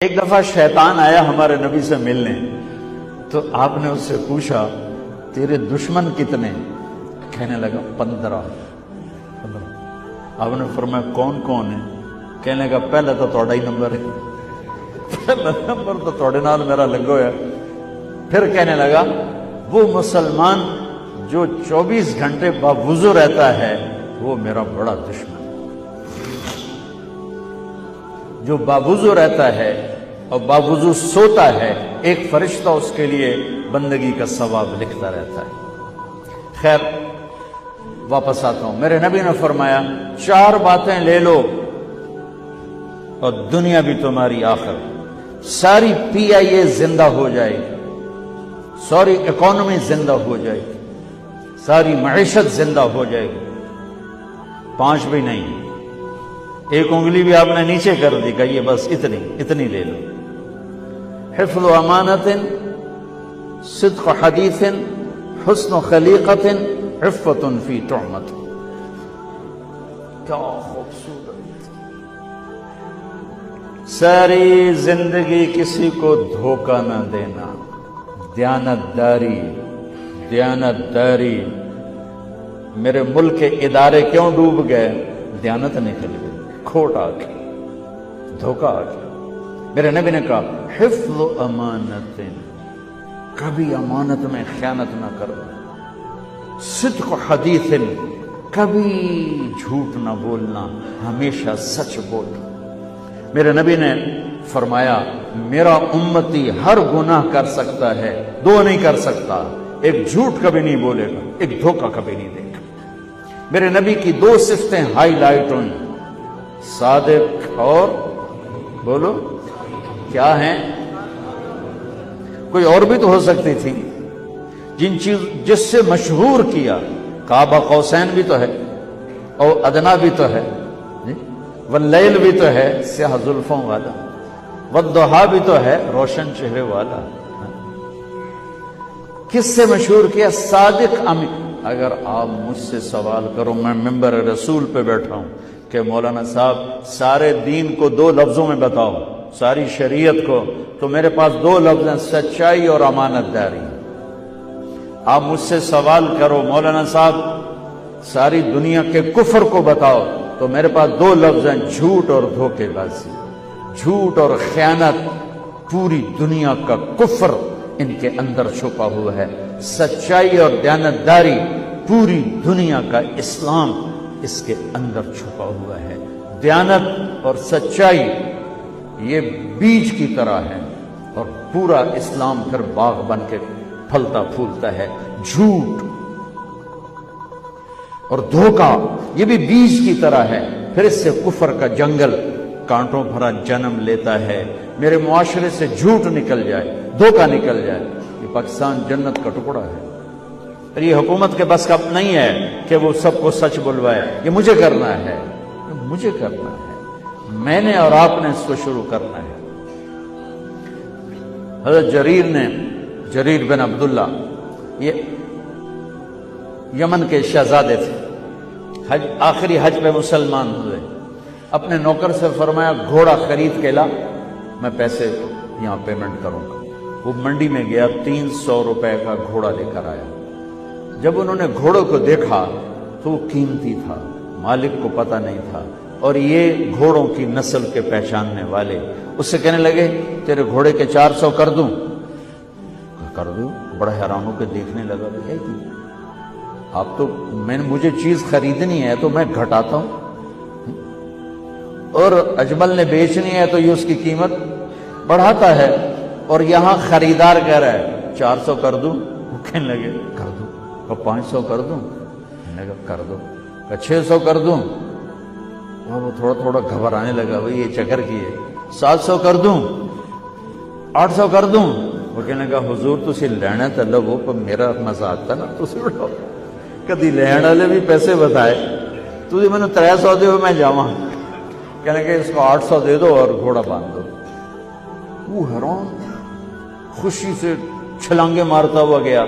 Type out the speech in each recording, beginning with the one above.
ایک دفعہ شیطان آیا ہمارے نبی سے ملنے، تو آپ نے اس سے پوچھا تیرے دشمن کتنے؟ کہنے لگا 15۔ آپ نے فرمایا کون کون ہے؟ کہنے لگا پہلا تو تھوڑا ہی نمبر ہے، پہلا نمبر تو تھوڑے نال میرا لگو ہے۔ پھر کہنے لگا وہ مسلمان جو 24 گھنٹے باوضو رہتا ہے وہ میرا بڑا دشمن، جو باوضو رہتا ہے اور باوضو سوتا ہے، ایک فرشتہ اس کے لیے بندگی کا ثواب لکھتا رہتا ہے۔ خیر واپس آتا ہوں، میرے نبی نے فرمایا 4 باتیں لے لو اور دنیا بھی تمہاری آخر، ساری PIA زندہ ہو جائے گی، ساری اکانومی زندہ ہو جائے گی، ساری معیشت زندہ ہو جائے گی۔ 5 بھی نہیں، ایک انگلی بھی آپ نے نیچے کر دی، کہیے بس اتنی لے لو۔ حفظ امانت، صدق حدیث، حسن خلیقت، عفت فی تہمت۔ کیا خوبصورت! ساری زندگی کسی کو دھوکہ نہ دینا، دیانت داری۔ میرے ملک کے ادارے کیوں ڈوب گئے؟ دیانت نکل گئی، کھوٹ آ گئی، دھوکہ آ گیا۔ میرے نبی نے کہا حفظ امانت، کبھی امانت میں خیانت نہ کرو، صدق حدیث، کبھی جھوٹ نہ بولنا، ہمیشہ سچ بول۔ میرے نبی نے فرمایا میرا امتی ہر گناہ کر سکتا ہے، 2 نہیں کر سکتا، ایک جھوٹ کبھی نہیں بولے گا، ایک دھوکہ کبھی نہیں دے گا۔ میرے نبی کی 2 صفتیں ہائی لائٹ ہوئیں، صادق اور بولو کیا ہیں؟ کوئی اور بھی تو ہو سکتی تھی، جس سے مشہور کیا، کعبہ قوسین بھی تو ہے، اور ادنا بھی تو ہے، واللیل بھی تو ہے سیاہ زلفوں والا، والضحیٰ بھی تو ہے روشن چہرے والا۔ کس سے مشہور کیا؟ صادق امین۔ اگر آپ مجھ سے سوال کرو، میں ممبر رسول پہ بیٹھا ہوں کہ مولانا صاحب سارے دین کو 2 لفظوں میں بتاؤ، ساری شریعت کو، تو میرے پاس 2 لفظ ہیں، سچائی اور امانت داری۔ آپ مجھ سے سوال کرو مولانا صاحب ساری دنیا کے کفر کو بتاؤ، تو میرے پاس 2 لفظ ہیں، جھوٹ اور دھوکے بازی۔ جھوٹ اور خیانت، پوری دنیا کا کفر ان کے اندر چھپا ہوا ہے، سچائی اور دیانتداری، پوری دنیا کا اسلام اس کے اندر چھپا ہوا ہے۔ دیانت اور سچائی یہ بیج کی طرح ہے، اور پورا اسلام پھر باغ بن کے پھلتا پھولتا ہے۔ جھوٹ اور دھوکہ یہ بھی بیج کی طرح ہے، پھر اس سے کفر کا جنگل کانٹوں بھرا جنم لیتا ہے۔ میرے معاشرے سے جھوٹ نکل جائے، دھوکہ نکل جائے، یہ پاکستان جنت کا ٹکڑا ہے۔ اور یہ حکومت کے بس کا نہیں ہے کہ وہ سب کو سچ بلوائے، یہ مجھے کرنا ہے، مجھے کرنا ہے، میں نے اور آپ نے اس کو شروع کرنا ہے۔ حضرت جریر بن عبداللہ یہ یمن کے شہزادے تھے، آخری حج پہ مسلمان ہوئے۔ اپنے نوکر سے فرمایا گھوڑا خرید کے لا، میں پیسے یہاں پیمنٹ کروں گا۔ وہ منڈی میں گیا، 300 روپے کا گھوڑا لے کر آیا۔ جب انہوں نے گھوڑوں کو دیکھا تو وہ قیمتی تھا، مالک کو پتہ نہیں تھا، اور یہ گھوڑوں کی نسل کے پہچاننے والے اس سے کہنے لگے تیرے گھوڑے کے 400 کر دوں؟ کر دوں۔ بڑا حیران ہو کے دیکھنے لگا، ہے کہ آپ تو مجھے چیز خریدنی ہے تو میں گھٹاتا ہوں، اور اجمل نے بیچنی ہے تو یہ اس کی قیمت بڑھاتا ہے، اور یہاں خریدار کہہ رہا ہے 400 کر دوں؟ وہ کہنے لگے کر دوں۔ 500 کر دوں؟ کہنے لگا کر دو۔ 600 کر دوں؟ وہ تھوڑا تھوڑا گھبرانے لگا، بھئی یہ چکر کی ہے۔ 700 کر دوں؟ 800 کر دوں؟ وہ کہنے لگا حضور تسی لینا تو لو، پر میرا مزہ آتا نا تسی اٹھاؤ، کدی لین والے بھی پیسے بتائے، تسی میں نے 300 دے میں جاواں، کہنے کہ اس کو 800 دے دو اور گھوڑا باندھ دو۔ وہ حیران خوشی سے چھلانگے مارتا ہوا گیا۔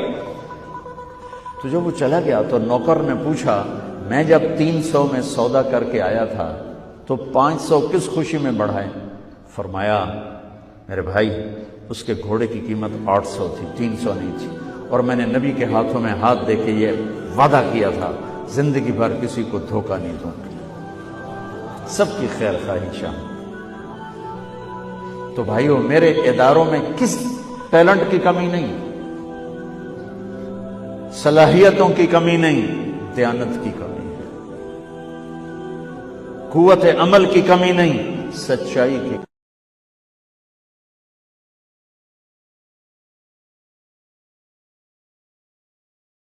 تو جب وہ چلا گیا تو نوکر نے پوچھا میں جب 300 میں سودا کر کے آیا تھا تو 500 کس خوشی میں بڑھائے؟ فرمایا میرے بھائی اس کے گھوڑے کی قیمت 800 تھی، 300 نہیں تھی، اور میں نے نبی کے ہاتھوں میں ہاتھ دے کے یہ وعدہ کیا تھا زندگی بھر کسی کو دھوکہ نہیں دوں گا، سب کی خیر خواہی چاہوں۔ تو بھائیو میرے اداروں میں کس ٹیلنٹ کی کمی نہیں، صلاحیتوں کی کمی نہیں، دیانت کی کمی ہے، قوت عمل کی کمی نہیں، سچائی کی